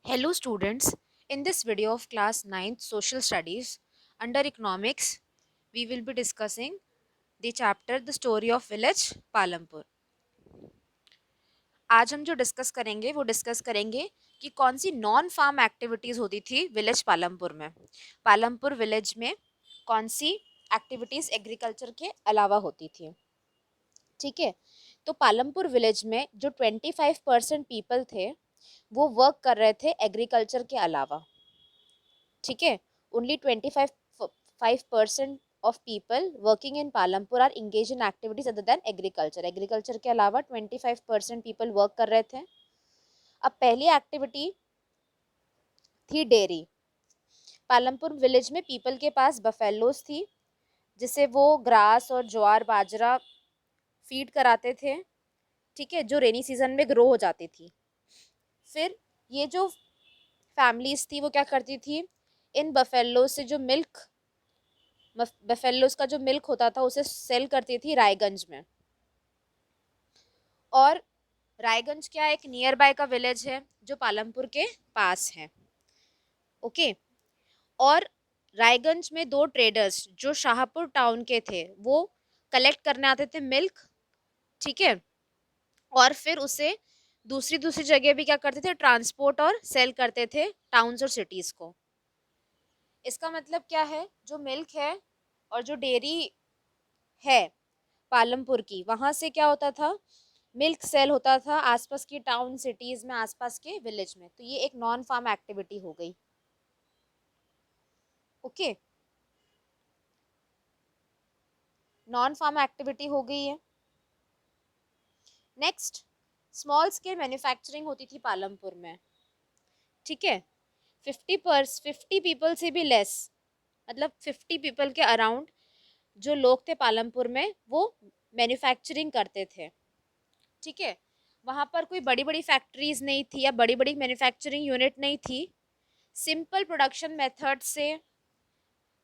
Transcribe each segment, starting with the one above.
Hello students, in this video of class 9th social studies under economics we will be discussing the chapter the story of village Palampur. आज हम जो discuss करेंगे कि कौन सी non farm activities होती थी village Palampur में। Palampur village में कौन सी एक्टिविटीज एग्रीकल्चर के अलावा होती थी। ठीक है, तो पालमपुर विलेज में जो 25% पीपल थे वो वर्क कर रहे थे एग्रीकल्चर के अलावा। ठीक है, only 25% of people working in Palampur are engage in activities other than agriculture. Agriculture के अलावा 25% पीपल वर्क कर रहे थे। अब पहली एक्टिविटी थी डेयरी। पालमपुर विलेज में पीपल के पास बफेलोज थी जिसे वो ग्रास और ज्वार बाजरा फीड कराते थे। ठीक है, जो रेनी सीजन में ग्रो हो जाती थी। फिर ये जो फैमिलीज थी वो क्या करती थी, इन बफेलोज से जो बफेलोज का जो मिल्क होता था उसे सेल करती थी रायगंज में। और रायगंज क्या एक नियर बाय का विलेज है जो पालमपुर के पास है। ओके, और रायगंज में दो ट्रेडर्स जो शाहपुर टाउन के थे वो कलेक्ट करने आते थे मिल्क। ठीक है, और फिर उसे दूसरी दूसरी जगह भी क्या करते थे, ट्रांसपोर्ट और सेल करते थे टाउन्स और सिटीज को। इसका मतलब क्या है, जो मिल्क है और जो डेयरी है पालमपुर की, वहां से क्या होता था, मिल्क सेल होता था आसपास की टाउन सिटीज में, आसपास के विलेज में। तो ये एक नॉन फार्म एक्टिविटी हो गई। ओके, नॉन फार्म एक्टिविटी हो गई है। नेक्स्ट, स्मॉल स्केल मैन्युफैक्चरिंग होती थी पालमपुर में। ठीक है, 50 पीपल से भी लेस, मतलब 50 पीपल के अराउंड जो लोग थे पालमपुर में वो मैन्युफैक्चरिंग करते थे। ठीक है, वहाँ पर कोई बड़ी बड़ी फैक्ट्रीज नहीं थी या बड़ी बड़ी मैन्युफैक्चरिंग यूनिट नहीं थी। सिंपल प्रोडक्शन मेथड से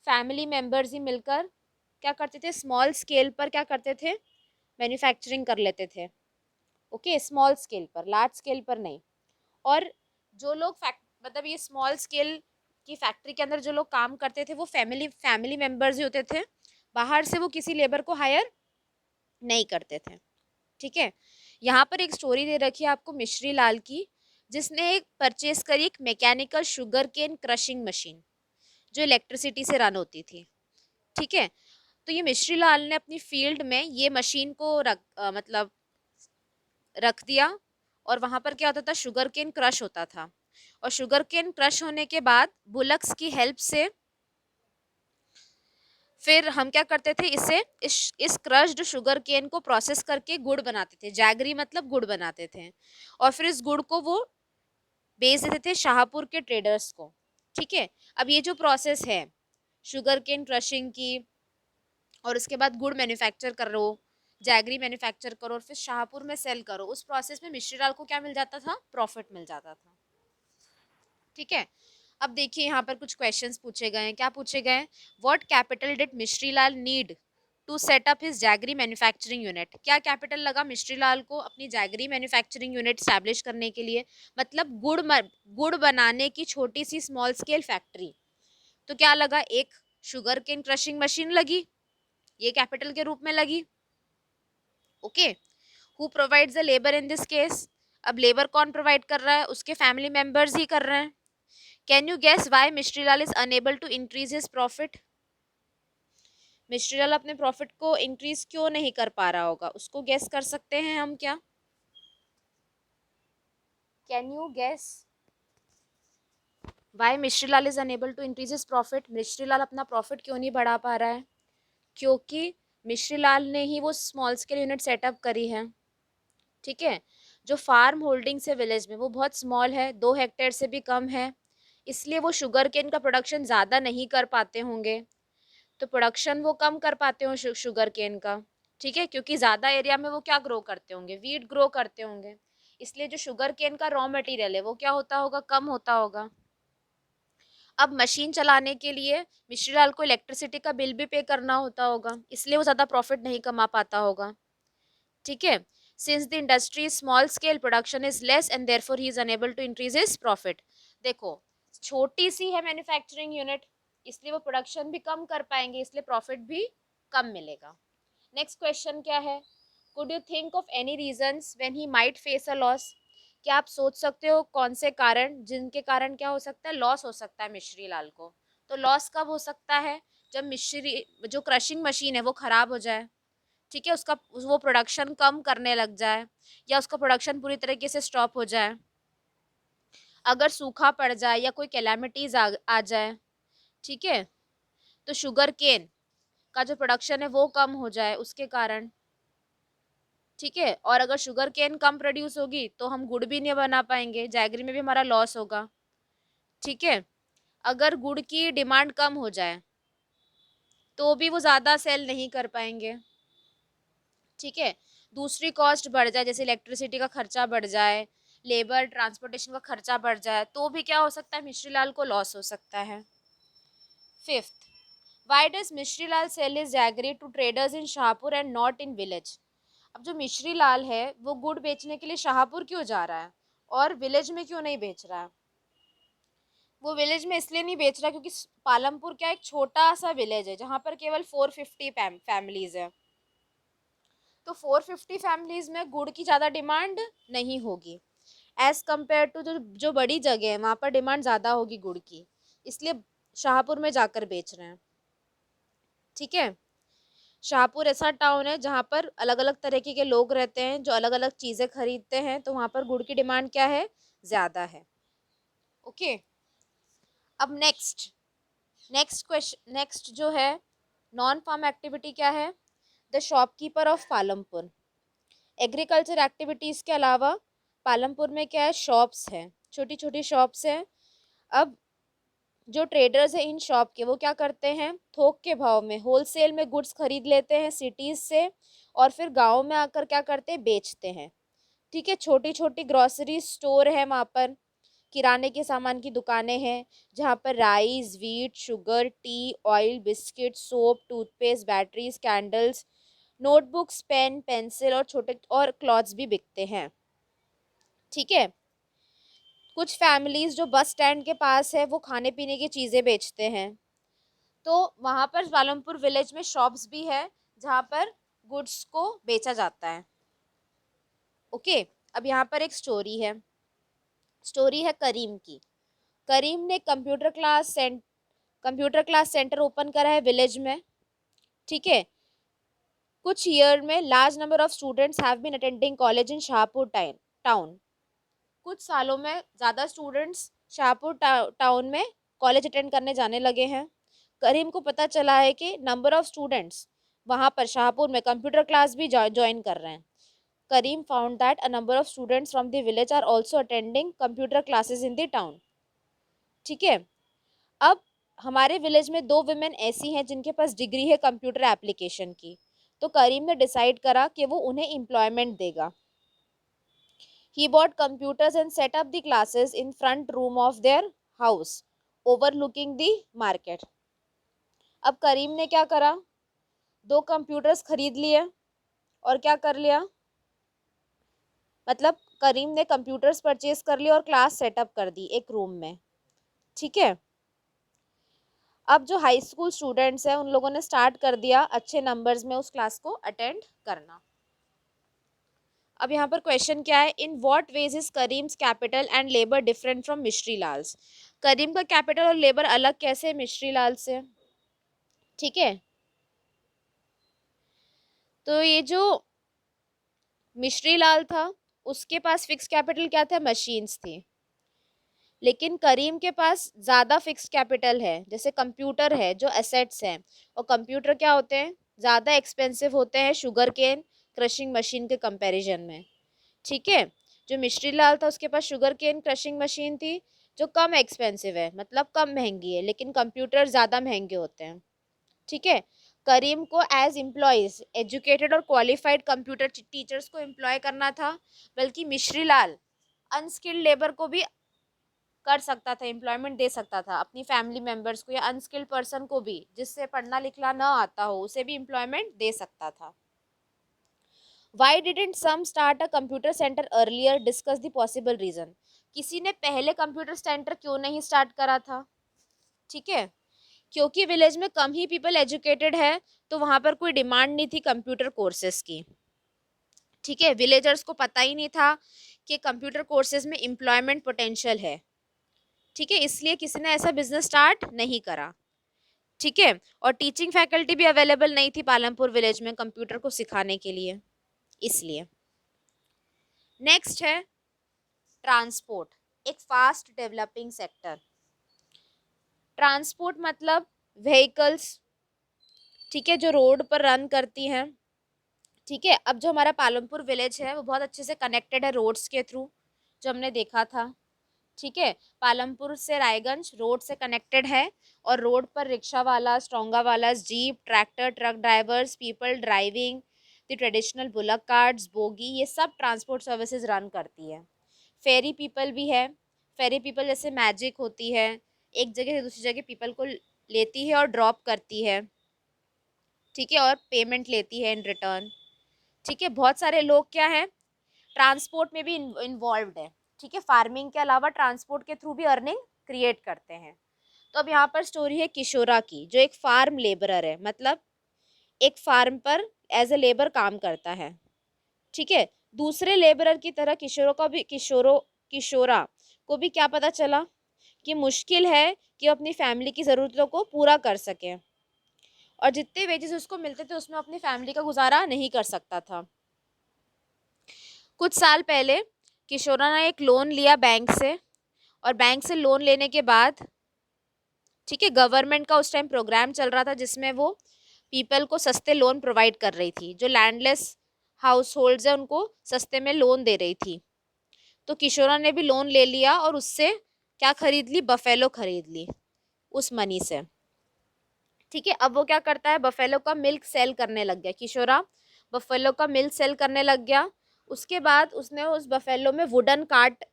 फैमिली मेंबर्स ही मिलकर क्या करते थे, स्मॉल स्केल पर क्या करते थे, मैन्युफैक्चरिंग कर लेते थे। ओके, स्मॉल स्केल पर, लार्ज स्केल पर नहीं। और जो लोग मतलब ये स्मॉल स्केल की फैक्ट्री के अंदर जो लोग काम करते थे वो फैमिली मेंबर्स ही होते थे। बाहर से वो किसी लेबर को हायर नहीं करते थे। ठीक है, यहाँ पर एक स्टोरी दे रखी है आपको मिश्री लाल की, जिसने एक परचेज करी एक mechanical sugar cane crushing machine जो इलेक्ट्रिसिटी से रन होती थी। ठीक है, तो ये मिश्री लाल ने अपनी फील्ड में ये मशीन को मतलब रख दिया। और वहां पर क्या होता था, शुगर केन क्रश होता था। और शुगर केन क्रश होने के बाद बुलक्स की हेल्प से फिर हम क्या करते थे, इस क्रश्ड शुगर केन को प्रोसेस करके गुड़ बनाते थे। जैगरी मतलब गुड़ बनाते थे। और फिर इस गुड़ को वो बेच देते थे शाहपुर के ट्रेडर्स को। ठीक है, अब ये जो प्रोसेस है शुगर केन क्रशिंग की, और उसके बाद गुड़ मैन्युफैक्चर करो, जैगरी मैन्युफैक्चर करो और फिर शाहपुर में सेल करो, उस प्रोसेस में मिश्री लाल को क्या मिल जाता था, प्रॉफिट मिल जाता था। ठीक है, अब देखिए यहाँ पर कुछ क्वेश्चंस पूछे गए हैं। क्या पूछे गए हैं, what capital did Mishri Lal need to set up his jaggery manufacturing unit. क्या कैपिटल लगा मिश्री लाल को अपनी जैगरी मैन्युफैक्चरिंग यूनिट स्टैब्लिश करने के लिए, मतलब गुड़ बनाने की छोटी सी स्मॉल स्केल फैक्ट्री। तो क्या लगा, एक शुगर केन क्रशिंग मशीन लगी, ये कैपिटल के रूप में लगी। Okay, who provides the labour in this case, अब लेबर कौन प्रोवाइड कर रहा है, उसके फैमिली मेंबर्स ही कर रहे हैं। Can you guess why Mishri Lal is unable to increase his profit. Mishri Lal अपने प्रॉफिट को इंक्रीज क्यों नहीं कर पा रहा होगा, उसको गेस कर सकते हैं हम क्या, can you guess why Mishri Lal is unable to increase his profit. Mishri Lal अपना प्रॉफिट क्यों नहीं बढ़ा पा रहा है, क्योंकि मिश्री लाल ने ही वो स्मॉल स्केल यूनिट सेटअप करी है। ठीक है, जो फार्म होल्डिंग्स है विलेज में वो बहुत स्मॉल है, 2 हेक्टेयर से भी कम है, इसलिए वो शुगर केन का प्रोडक्शन ज़्यादा नहीं कर पाते होंगे। तो प्रोडक्शन वो कम कर पाते हो शुगर केन का। ठीक है, क्योंकि ज़्यादा एरिया में वो क्या ग्रो करते होंगे, वीट ग्रो करते होंगे, इसलिए जो शुगर केन का रॉ मटेरियल है वो क्या होता होगा, कम होता होगा। अब मशीन चलाने के लिए मिश्री लाल को इलेक्ट्रिसिटी का बिल भी पे करना होता होगा, इसलिए वो ज़्यादा प्रॉफिट नहीं कमा पाता होगा। ठीक है, since the industry small scale production is less and therefore he is unable to increase his profit. देखो छोटी सी है मैन्युफैक्चरिंग यूनिट, इसलिए वो प्रोडक्शन भी कम कर पाएंगे, इसलिए प्रॉफिट भी कम मिलेगा। नेक्स्ट क्वेश्चन क्या है, could you think of any reasons when he might face a loss. क्या आप सोच सकते हो कौन से कारण जिनके कारण क्या हो सकता है, लॉस हो सकता है मिश्री लाल को। तो लॉस कब हो सकता है, जब मिश्री जो क्रशिंग मशीन है वो खराब हो जाए, ठीक है, उसका वो प्रोडक्शन कम करने लग जाए, या उसका प्रोडक्शन पूरी तरीके से स्टॉप हो जाए, अगर सूखा पड़ जाए या कोई कैलामिटीज आ जाए, ठीक है, तो शुगर केन का जो प्रोडक्शन है वो कम हो जाए उसके कारण, ठीक है, और अगर शुगर केन कम प्रोड्यूस होगी तो हम गुड़ भी नहीं बना पाएंगे, जैगरी में भी हमारा लॉस होगा, ठीक है। अगर गुड़ की डिमांड कम हो जाए तो भी वो ज़्यादा सेल नहीं कर पाएंगे, ठीक है। दूसरी कॉस्ट बढ़ जाए, जैसे इलेक्ट्रिसिटी का खर्चा बढ़ जाए, लेबर ट्रांसपोर्टेशन का खर्चा बढ़ जाए, तो भी क्या हो सकता है, मिश्री लाल को लॉस हो सकता है। Fifth, why does Mishri Lal sell his jaggery to traders in Shahpur and not in village. अब जो मिश्री लाल है वो गुड़ बेचने के लिए शाहपुर क्यों जा रहा है और विलेज में क्यों नहीं बेच रहा है। वो विलेज में इसलिए नहीं बेच रहा क्योंकि पालमपुर क्या एक छोटा सा विलेज है जहाँ पर केवल 450 फैमिलीज है, तो 450 फैमिलीज में गुड़ की ज़्यादा डिमांड नहीं होगी एज कम्पेयर टू जो बड़ी जगह है वहाँ पर डिमांड ज़्यादा होगी गुड़ की, इसलिए शाहपुर में जाकर बेच रहे हैं, ठीक है। शाहपुर ऐसा टाउन है जहाँ पर अलग अलग तरीके के लोग रहते हैं जो अलग अलग चीज़ें खरीदते हैं, तो वहाँ पर गुड़ की डिमांड क्या है, ज़्यादा है। ओके, अब नेक्स्ट क्वेश्चन, नेक्स्ट जो है नॉन फार्म एक्टिविटी क्या है, the shopkeeper of Palampur. Agriculture activities के अलावा पालमपुर में क्या है, शॉप्स हैं, छोटी छोटी शॉप्स हैं। अब जो ट्रेडर्स हैं इन शॉप के वो क्या करते हैं, थोक के भाव में होलसेल में गुड्स खरीद लेते हैं सिटीज़ से, और फिर गाँव में आकर क्या करते हैं, बेचते हैं, ठीक है। छोटी छोटी ग्रॉसरी स्टोर है वहाँ पर, किराने के सामान की दुकानें हैं जहाँ पर rice, wheat, sugar, tea, oil, biscuit, soap, toothpaste, batteries, candles, notebooks, pen, pencil और छोटे और क्लॉथ्स भी बिकते हैं, ठीक है। कुछ फैमिलीज जो बस स्टैंड के पास है वो खाने पीने की चीज़ें बेचते हैं, तो वहाँ पर पालमपुर विलेज में शॉप्स भी है जहाँ पर गुड्स को बेचा जाता है। ओके, अब यहाँ पर एक स्टोरी है करीम की। करीम ने कंप्यूटर क्लास सेंटर ओपन करा है विलेज में, ठीक है। कुछ ईयर में large number of students have been attending college in Shahpur town. कुछ सालों में ज़्यादा स्टूडेंट्स शाहपुर टाउन में कॉलेज अटेंड करने जाने लगे हैं। करीम को पता चला है कि नंबर ऑफ स्टूडेंट्स वहाँ पर शाहपुर में कंप्यूटर क्लास भी ज्वाइन कर रहे हैं। Karim found that a number of students from the village are also attending computer classes in the town, ठीक है। अब हमारे विलेज में 2 विमेन ऐसी हैं जिनके पास डिग्री है कंप्यूटर एप्लीकेशन की, तो करीम ने डिसाइड करा कि वो उन्हें एम्प्लॉयमेंट देगा। He bought computers and set up the classes in front room of their house overlooking the market. अब करीम ने क्या करा, 2 कंप्यूटर्स खरीद लिए और क्या कर लिया, मतलब करीम ने कंप्यूटर्स परचेज कर लिया और क्लास सेटअप कर दी एक रूम में, ठीक है। अब जो हाई स्कूल स्टूडेंट्स हैं उन लोगों ने स्टार्ट कर दिया अच्छे नंबर्स में उस क्लास को अटेंड करना। अब यहाँ पर क्वेश्चन क्या है, in what ways is Karim's capital and labour different from Mishri Lal's. Karim का कैपिटल और लेबर अलग कैसे है मिश्री लाल से, ठीक है। तो ये जो मिश्री लाल था उसके पास फिक्स कैपिटल क्या था, मशीन्स थी, लेकिन करीम के पास ज़्यादा फिक्स कैपिटल है, जैसे कंप्यूटर है जो एसेट्स हैं, और कंप्यूटर क्या होते हैं, ज़्यादा एक्सपेंसिव होते हैं शुगर केन क्रशिंग मशीन के कंपैरिजन में, ठीक है। जो मिश्री लाल था उसके पास शुगर केन क्रशिंग मशीन थी जो कम एक्सपेंसिव है, मतलब कम महंगी है, लेकिन कंप्यूटर ज़्यादा महंगे होते हैं, ठीक है। करीम को एज एम्प्लॉयज़ एजुकेटेड और क्वालिफाइड कंप्यूटर टीचर्स को एम्प्लॉय करना था, बल्कि मिश्री लाल अनस्किल्ड लेबर को भी कर सकता था, एम्प्लॉयमेंट दे सकता था अपनी फैमिली मेम्बर्स को, या अनस्किल्ड पर्सन को भी जिससे पढ़ना लिखना ना आता हो उसे भी एम्प्लॉयमेंट दे सकता था। Why didn't some start a computer center earlier? Discuss the possible reason. किसी ने पहले कंप्यूटर सेंटर क्यों नहीं स्टार्ट करा था? ठीक है, क्योंकि विलेज में कम ही पीपल एजुकेटेड है, तो वहां पर कोई डिमांड नहीं थी कंप्यूटर कोर्सेज की। ठीक है, विलेजर्स को पता ही नहीं था कि कंप्यूटर कोर्सेज में एम्प्लॉयमेंट पोटेंशियल है। ठीक है, इसलिए किसी ने ऐसा बिजनेस स्टार्ट नहीं करा। ठीक है, और टीचिंग फैकल्टी भी अवेलेबल नहीं थी पालमपुर विलेज में कंप्यूटर को सिखाने के लिए, इसलिए। नेक्स्ट है ट्रांसपोर्ट, एक फास्ट डेवलपिंग सेक्टर। ट्रांसपोर्ट मतलब व्हीकल्स, ठीक है, जो रोड पर रन करती हैं। ठीक है, अब जो हमारा पालमपुर विलेज है वो बहुत अच्छे से कनेक्टेड है रोड्स के थ्रू, जो हमने देखा था। ठीक है, पालमपुर से रायगंज रोड से कनेक्टेड है, और रोड पर रिक्शा वाला, स्ट्रोंगा वाला, jeep, tractor, truck drivers, people driving the traditional bullock carts, bogie, ये सब ट्रांसपोर्ट सर्विसेज रन करती है। फेरी पीपल भी है। फेरी पीपल जैसे मैजिक होती है, एक जगह से दूसरी जगह पीपल को लेती है और ड्रॉप करती है। ठीक है, और पेमेंट लेती है इन रिटर्न। ठीक है, बहुत सारे लोग क्या है ट्रांसपोर्ट में भी इन्वॉल्व है। ठीक है, फार्मिंग के अलावा ट्रांसपोर्ट के थ्रू भी अर्निंग क्रिएट करते हैं। तो अब यहाँ पर स्टोरी है किशोरा की, जो एक फार्म लेबरर है, मतलब एक फार्म पर एज ए लेबर काम करता है। ठीक है, दूसरे लेबरर की तरह किशोरा को भी क्या पता चला कि मुश्किल है कि वो अपनी फैमिली की ज़रूरतों को पूरा कर सके, और जितने वेजेस उसको मिलते थे उसमें अपनी फैमिली का गुजारा नहीं कर सकता था। कुछ साल पहले किशोरा ने एक लोन लिया बैंक से, और बैंक से लोन लेने के बाद, ठीक है, गवर्नमेंट का उस टाइम प्रोग्राम चल रहा था जिसमें वो पीपल को सस्ते लोन प्रोवाइड कर रही थी, जो लैंडलेस हाउस होल्ड्स है उनको सस्ते में लोन दे रही थी। तो किशोरा ने भी लोन ले लिया और उससे क्या खरीद ली, बफेलो खरीद ली उस मनी से। ठीक है, अब वो क्या करता है, बफेलो का मिल्क सेल करने लग गया किशोरा, बफेलो का मिल्क सेल करने लग गया। उसके बाद उसने उस बफेलो में वुडन कार्ट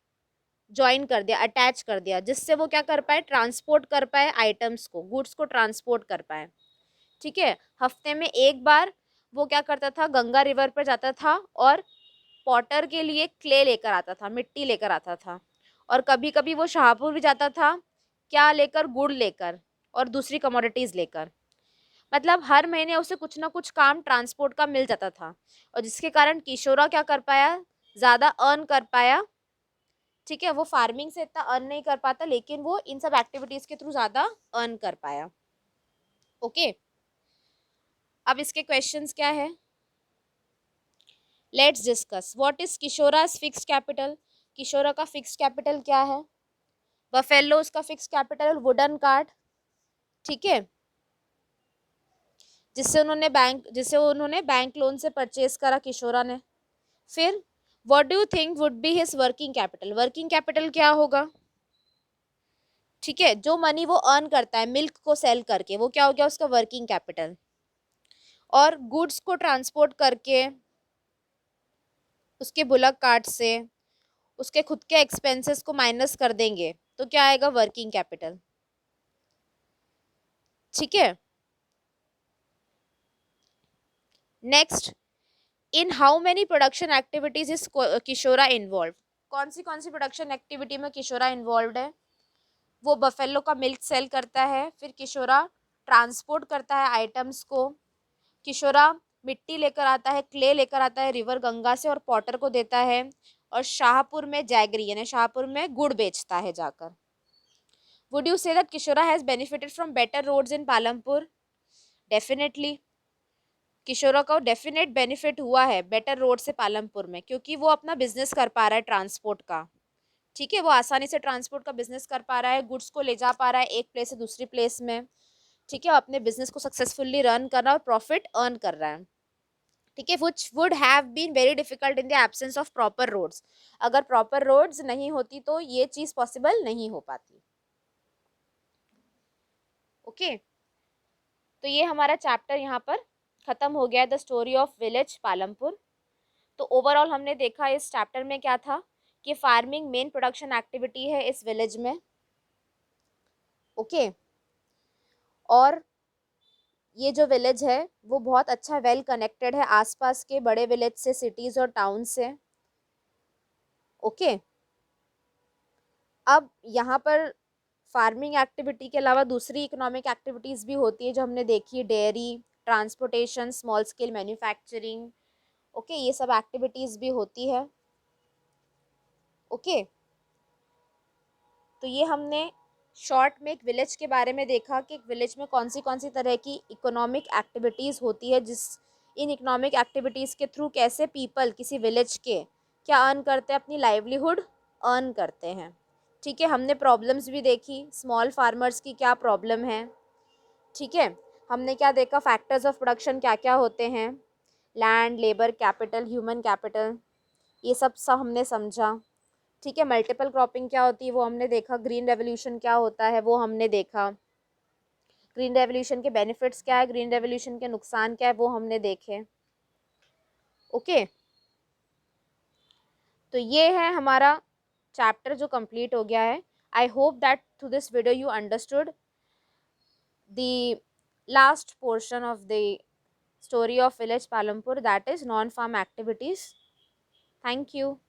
ज्वाइन कर दिया, अटैच कर दिया, जिससे वो क्या कर पाए, ट्रांसपोर्ट कर पाए आइटम्स को, गुड्स को ट्रांसपोर्ट कर पाए। ठीक है, हफ्ते में एक बार वो क्या करता था, गंगा रिवर पर जाता था और पॉटर के लिए क्ले लेकर आता था, मिट्टी लेकर आता था। और कभी कभी वो शाहपुर भी जाता था, क्या लेकर, गुड़ लेकर और दूसरी कमोडिटीज़ लेकर। मतलब हर महीने उसे कुछ ना कुछ काम ट्रांसपोर्ट का मिल जाता था, और जिसके कारण किशोरा क्या कर पाया, ज़्यादा अर्न कर पाया। ठीक है, वो फार्मिंग से इतना अर्न नहीं कर पाता, लेकिन वो इन सब एक्टिविटीज के थ्रू ज्यादा अर्न कर पाया। ओके, अब इसके क्वेश्चंस क्या है, let's discuss. What is Kishora's fixed capital? Kishora का फिक्स्ड कैपिटल क्या है? बफेलो उसका फिक्स्ड कैपिटल, वुडन कार्ड, ठीक है, जिससे उन्होंने बैंक लोन से परचेज करा किशोरा ने। फिर what do you think would be his working capital? Working capital क्या होगा? ठीक है, जो मनी वो अर्न करता है मिल्क को सेल करके, वो क्या हो गया उसका वर्किंग कैपिटल। और गुड्स को ट्रांसपोर्ट करके उसके बुलक कार्ट से उसके खुद के एक्सपेंसेस को माइनस कर देंगे तो क्या आएगा, वर्किंग कैपिटल। ठीक है, next, in how many production activities is Kishora involve? कौन सी प्रोडक्शन एक्टिविटी में किशोरा इन्वॉल्व है? वो बफेलो का मिल्क सेल करता है, फिर किशोरा ट्रांसपोर्ट करता है आइटम्स को, किशोरा मिट्टी लेकर आता है, क्ले लेकर आता है रिवर गंगा से और पॉटर को देता है, और शाहपुर में जैगरी यानी शाहपुर में गुड़ बेचता है जाकर। Would you say that Kishora has benefited from better roads in Palampur? Definitely, Kishora को डेफिनेट बेनिफिट हुआ है बेटर रोड से पालमपुर में, क्योंकि वो अपना बिजनेस कर पा रहा है ट्रांसपोर्ट का। ठीक है, वो आसानी से ट्रांसपोर्ट का बिजनेस कर पा रहा है, गुड्स को ले जा पा रहा है एक प्लेस से दूसरी प्लेस में। ठीक है, अपने बिजनेस को सक्सेसफुली रन कर रहा है और प्रॉफिट अर्न कर रहा है। ठीक है, which would have been very difficult in the absence of proper roads. अगर प्रॉपर रोड्स नहीं होती तो ये चीज पॉसिबल नहीं हो पाती। ओके, तो ये हमारा चैप्टर यहाँ पर खत्म हो गया, the story of village Palampur. तो ओवरऑल हमने देखा इस चैप्टर में क्या था कि फार्मिंग मेन प्रोडक्शन एक्टिविटी है इस विलेज में। ओके, और ये जो विलेज है वो बहुत अच्छा वेल कनेक्टेड है आसपास के बड़े विलेज से, सिटीज़ और टाउन से। ओके, अब यहाँ पर फार्मिंग एक्टिविटी के अलावा दूसरी इकोनॉमिक एक्टिविटीज़ भी होती है जो हमने देखी, dairy, transportation, small scale manufacturing, okay, ये सब एक्टिविटीज़ भी होती है। ओके, तो ये हमने शॉर्ट में एक विलेज के बारे में देखा कि एक विलेज में कौन सी तरह की इकोनॉमिक एक्टिविटीज़ होती है, जिस इन इकोनॉमिक एक्टिविटीज़ के थ्रू कैसे पीपल किसी विलेज के क्या अर्न करते हैं, अपनी लाइवलीहुड अर्न करते हैं। ठीक है, हमने प्रॉब्लम्स भी देखी, स्मॉल फार्मर्स की क्या प्रॉब्लम है। ठीक है, हमने क्या देखा, फैक्टर्स ऑफ प्रोडक्शन क्या क्या होते हैं, land, labour, capital, human capital, ये सब हमने समझा। ठीक है, मल्टीपल क्रॉपिंग क्या होती है वो हमने देखा, ग्रीन रेवोल्यूशन क्या होता है वो हमने देखा, ग्रीन रेवोल्यूशन के बेनिफिट्स क्या है, ग्रीन रेवोल्यूशन के नुकसान क्या है वो हमने देखे। ओके, तो ये है हमारा चैप्टर जो कंप्लीट हो गया है। I hope that through this video you understood the last portion of the story of village Palampur, that is non farm activities. Thank you.